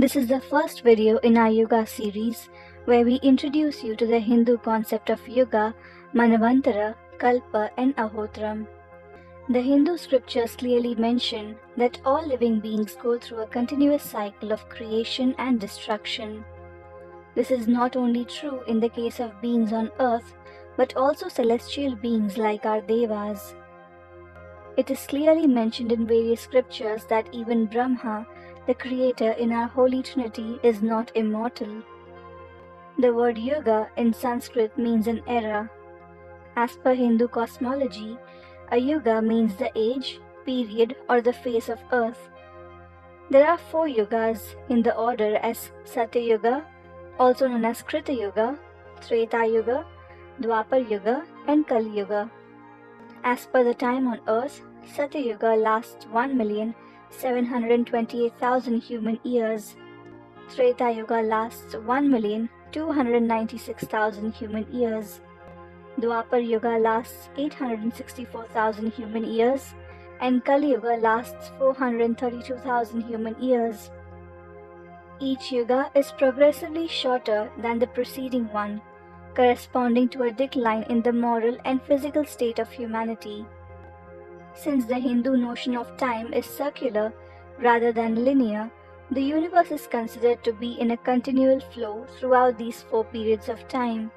This is the first video in our Yuga series where we introduce you to the Hindu concept of Yuga, Manavantara, Kalpa and Ahotram. The Hindu scriptures clearly mention that all living beings go through a continuous cycle of creation and destruction. This is not only true in the case of beings on earth, but also celestial beings like our Devas. It is clearly mentioned in various scriptures that even Brahma, the creator in our Holy Trinity, is not immortal. The word Yuga in Sanskrit means an era. As per Hindu cosmology, a Yuga means the age, period or the face of earth. There are 4 Yugas in the order as Satya Yuga, also known as Krita Yuga, Treta Yuga, Dvapara Yuga and Kali Yuga. As per the time on earth, Satya Yuga lasts 1,728,000 human years. Treta Yuga lasts 1,296,000 human years. Dwapar Yuga lasts 864,000 human years, and Kali Yuga lasts 432,000 human years. Each Yuga is progressively shorter than the preceding one, corresponding to a decline in the moral and physical state of humanity. Since the Hindu notion of time is circular rather than linear, the universe is considered to be in a continual flow throughout these 4 periods of time.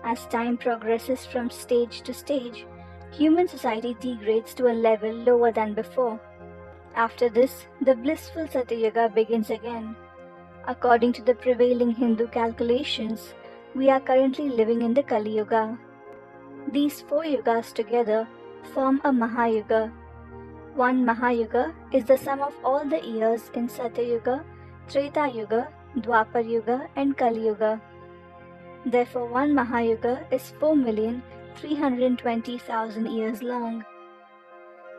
As time progresses from stage to stage, human society degrades to a level lower than before. After this, the blissful Satya Yuga begins again. According to the prevailing Hindu calculations, we are currently living in the Kali Yuga. These 4 Yugas together form a Mahayuga. One Mahayuga is the sum of all the years in Satya Yuga, Treta Yuga, Dwapar Yuga and Kali Yuga. Therefore, one Mahayuga is 4,320,000 years long.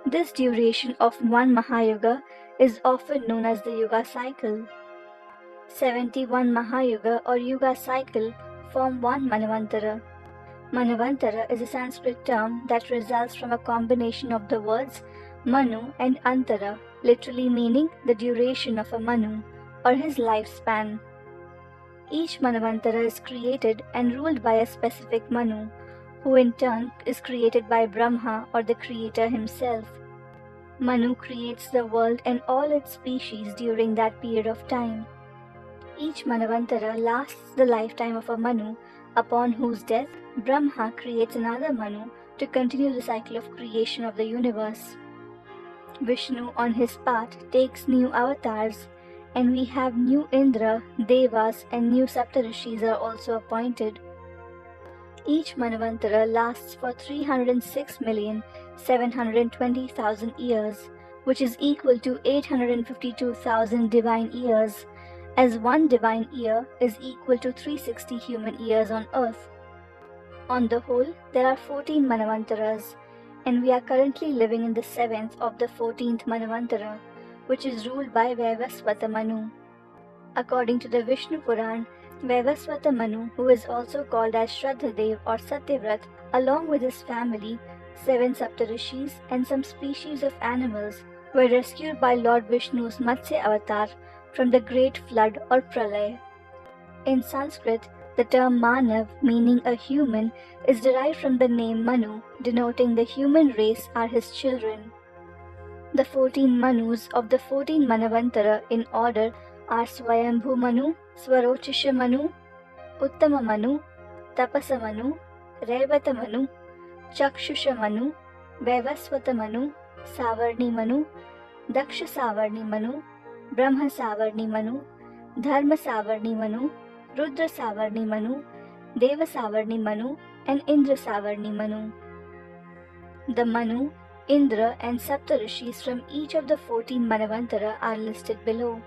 This duration of one Mahayuga is often known as the Yuga cycle. 71 Mahayuga or Yuga cycle form one Manavantara. Manavantara is a Sanskrit term that results from a combination of the words Manu and Antara, literally meaning the duration of a Manu or his lifespan. Each Manavantara is created and ruled by a specific Manu, who in turn is created by Brahma or the creator himself. Manu creates the world and all its species during that period of time. Each Manavantara lasts the lifetime of a Manu, upon whose death Brahma creates another Manu to continue the cycle of creation of the universe. Vishnu on his part takes new avatars, and we have new Indra, Devas and new Saptarishis are also appointed. Each Manavantara lasts for 306,720,000 years, which is equal to 852,000 divine years, as one divine year is equal to 360 human years on earth. On the whole, there are 14 Manavantaras, and we are currently living in the 7th of the 14th Manavantara, which is ruled by Vaivasvata Manu. According to the Vishnu Puran, Vaivasvata Manu, who is also called as Shraddhadev or Satyavrat, along with his family, 7 Saptarishis and some species of animals, were rescued by Lord Vishnu's Matsya avatar from the great flood or Pralay. In Sanskrit, the term Manav, meaning a human, is derived from the name Manu, denoting the human race are his children. The 14 Manus of the 14 Manavantara in order are Swayambhu Manu, Swarochisha Manu, Uttama Manu, Tapasa Manu, Revata Manu, Chakshusha Manu, Vaivasvata Manu, Savarni Manu, Daksha Savarni Manu, Brahma Savarni Manu, Dharma Savarni Manu, Rudra Savarni Manu, Deva Savarni Manu and Indra Savarni Manu. The Manu, Indra and Saptarishis from each of the 14 Manavantara are listed below.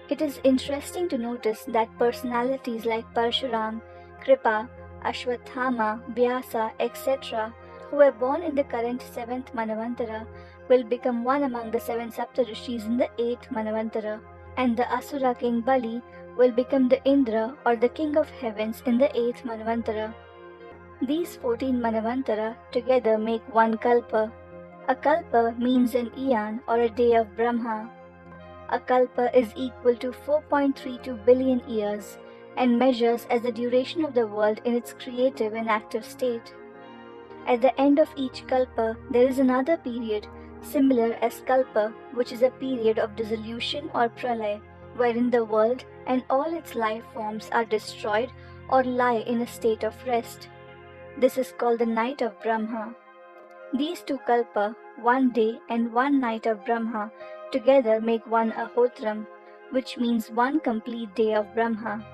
It is interesting to notice that personalities like Parshuram, Kripa, Ashwathama, Vyasa, etc., who were born in the current 7th Manavantara will become one among the 7 Saptarishis in the 8th Manavantara, and the Asura king Bali will become the Indra or the king of heavens in the 8th Manavantara. These 14 Manavantara together make one Kalpa. A Kalpa means an eon or a day of Brahma. A kalpa is equal to 4.32 billion years and measures as the duration of the world in its creative and active state. At the end of each kalpa, there is another period, similar as kalpa, which is a period of dissolution or pralay, wherein the world and all its life forms are destroyed or lie in a state of rest. This is called the night of Brahma. These two kalpa, one day and one night of Brahma, together make one Ahotram, which means one complete day of Brahma.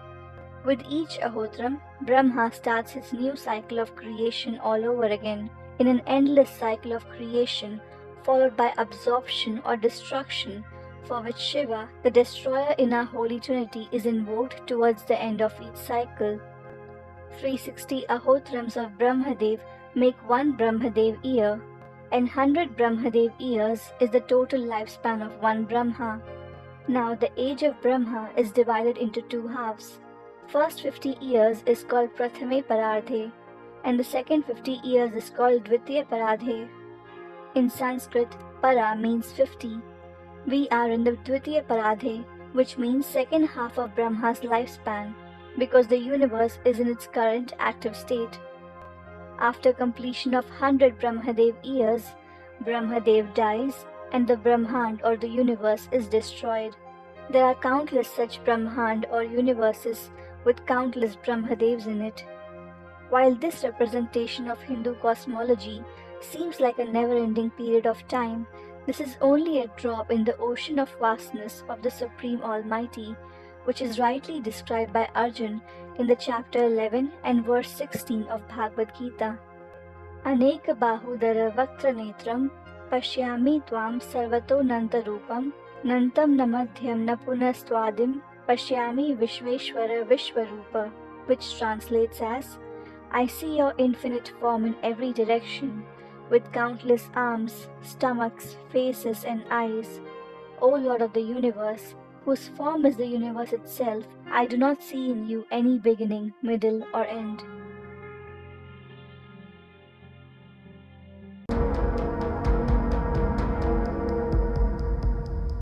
With each Ahotram, Brahma starts his new cycle of creation all over again, in an endless cycle of creation, followed by absorption or destruction, for which Shiva, the destroyer in our Holy Trinity, is invoked towards the end of each cycle. 360 Ahotrams of Brahmadev make one Brahmadev year, and 100 Brahmadev years is the total lifespan of one Brahma. Now the age of Brahma is divided into two halves. First 50 years is called Prathame Parardhe, and the second 50 years is called Dvitiya Parardhe. In Sanskrit, Para means 50. We are in the Dvitiya Parardhe, which means second half of Brahma's lifespan, because the universe is in its current active state. After completion of 100 Brahmadev years, Brahmadev dies and the Brahmand or the universe is destroyed. There are countless such Brahmand or universes with countless Brahmadevs in it. While this representation of Hindu cosmology seems like a never-ending period of time, this is only a drop in the ocean of vastness of the Supreme Almighty, which is rightly described by Arjun in the chapter 11 and verse 16 of Bhagavad Gita. Aneka bahudara vaktra netram pashyami tvam sarvato nantarupam nantam namadhyam napunastvadim pashyami vishveshwara vishwarupa, which translates as, I see your infinite form in every direction, with countless arms, stomachs, faces and eyes. O Lord of the universe, whose form is the universe itself, I do not see in you any beginning, middle or end.